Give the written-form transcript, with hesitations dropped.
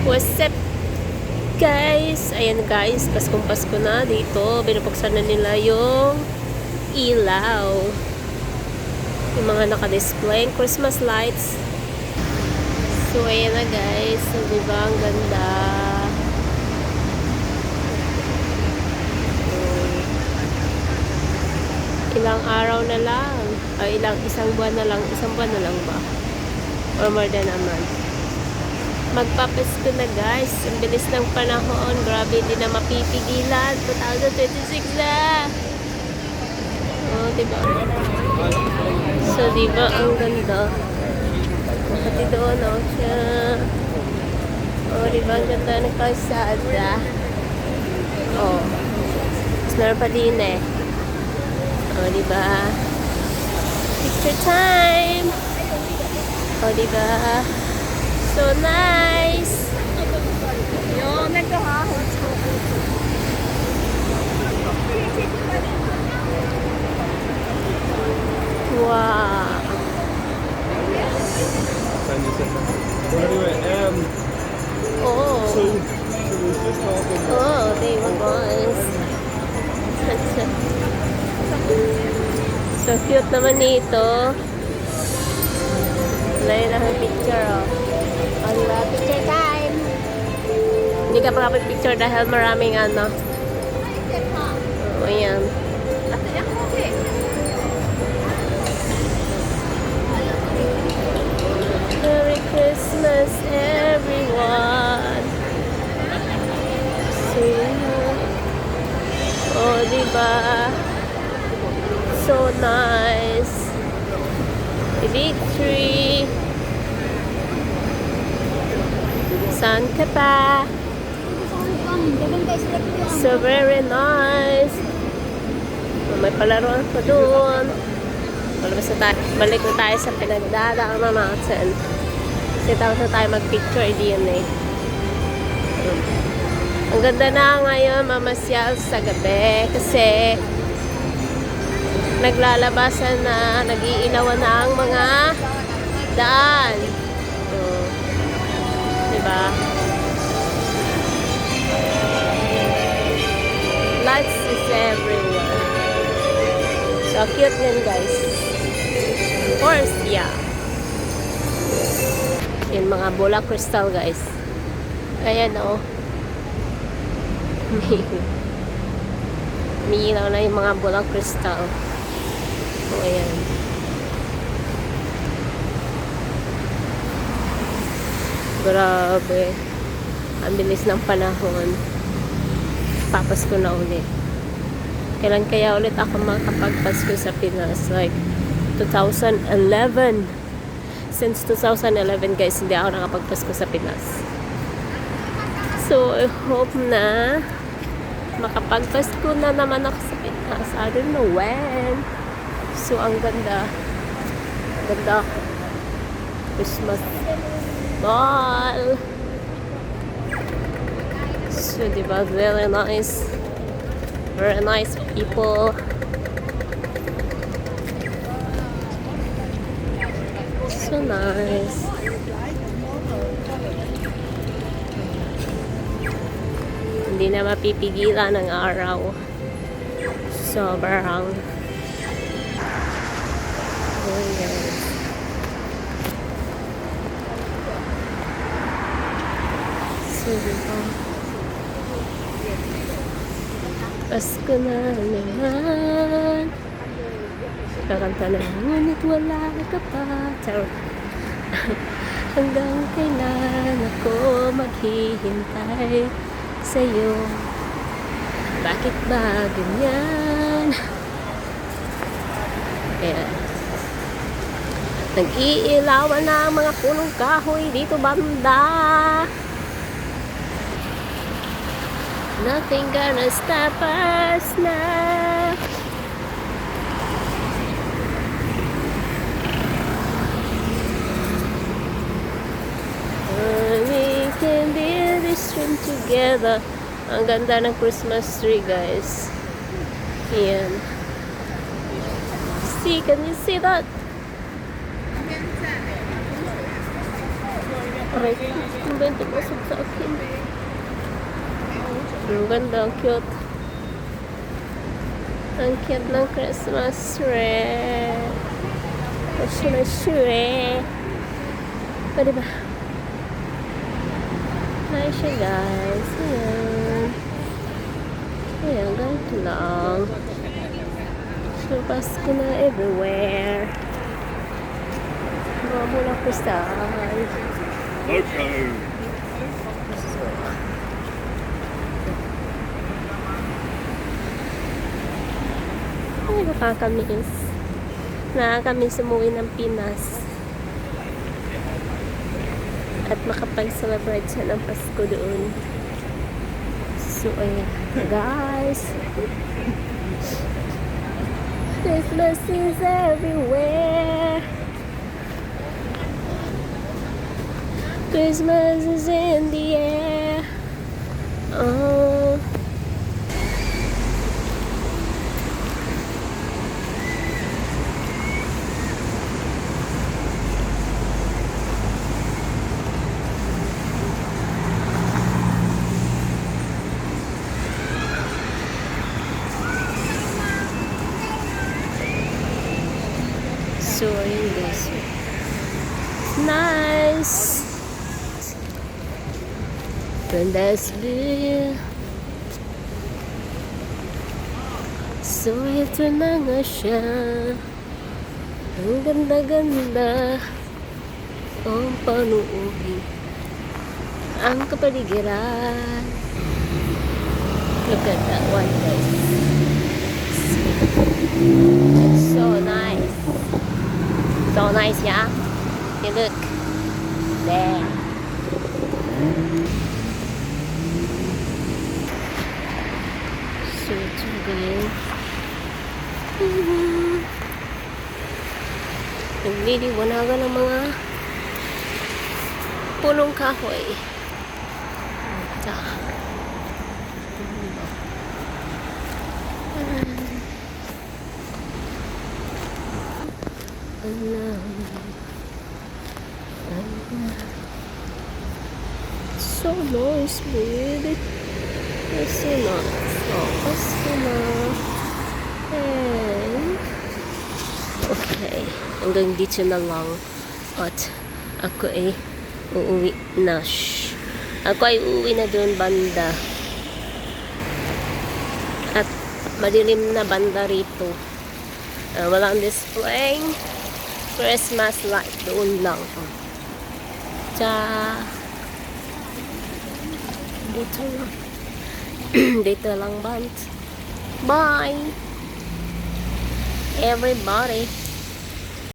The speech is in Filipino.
What's up guys? Ayan guys, Paskong-Pasko na dito. Binubuksan na nila yung ilaw. Yung mga naka-display Christmas lights. So ayan na guys. So, diba ang ganda? Ilang araw na lang. Isang buwan na lang. Isang buwan na lang ba? Or more than a month. Magpapasko na guys. Ang bilis ng panahon. Grabe, hindi na mapipigilan. 2026 na. Oh, diba? So, diba? Ang ganda. Pati doon, oh, siya. Oh, diba? Ang ganda ng kalsada. Oh. Mas meron pa din eh. Oh, diba? Picture time! Oh, diba? So nice! Wow! Oh! Oh, diba guys? So cute naman nito. Lain na ang picture, oh. Allah, picture time! Hindi ka makapag-picture dahil maraming ano. Oh, ayan. Merry Christmas, everyone! So, oh, diba? So nice! Big tree! Saan ka pa? So very nice. May palaruan pa doon. Balik na tayo sa pinagdadaanan natin. Kasi tapos na tayo mag-picture din eh. Ang ganda na ngayon mamasyal sa gabi kasi naglalabasan na, nag-iilawan na ang mga daan. Diba? Lights is everywhere. So cute yan guys. Of course, yeah. Yung mga bola crystal guys. Ayan o. Umiilaw na yung mga bola crystal. So ayan. Grabe. Ang bilis ng panahon. Papasko na ulit. Kailan kaya ulit ako makapagpasko sa Pinas? Like, 2011. Since 2011, guys, hindi ako nakapagpasko sa Pinas. So, I hope na makapagpasko na naman ako sa Pinas. I don't know when. So, ang ganda. Ganda. Christmas ball. So, diba? Very nice. Very nice people. So nice. Hindi na mapipigilan ng araw. Sobrang. Oh, yes. So, diba? Pasko na naman. Kakanta na, ngunit wala ka pa. Charot. Hanggang kailan ako maghihintay sa'yo? Bakit ba ganyan? Ayan. Nag-iilawan na ang mga punong kahoy dito banda. Nothing gonna stop us now. We can build this dream together. Ang ganda ng Christmas tree, guys. Ayan. See, can you see that? Aray, ang bento pasok sa akin. Ang ganda, ang cute. Ang cute ng Christmas tree. Christmas tree. Pwede ba? Nice siya, guys. Ayan. Ayan, ganito lang. So, Pasko na everywhere. Mga mula kristal. Okay. Ay, nakakamiss. Nakakamiss umuwi ng Pinas. At makapag-celebrate siya ng Pasko doon. So, ayan. Guys. Christmas is everywhere. Christmas is in the air. Oh. So, ayun guys. It's nice. Bundesliga. So, ito na nga siya. Ang ganda-ganda. Ang panuorin. Ang kapaligiran. Look at that one, guys. It's so nice. So nice, yeah? You look. There. So, ito guys. Nagliliwanagan ng mga punong kahoy. Ito. So nice, baby. Kasi na. Focus ko na. And, okay. Hanggang dito na lang. At ako ay uuwi na. Ako ay uuwi na doon banda. At madilim na banda rito. Walang displaying Christmas light doon lang. Dito lang. Dito lang band. Bye everybody.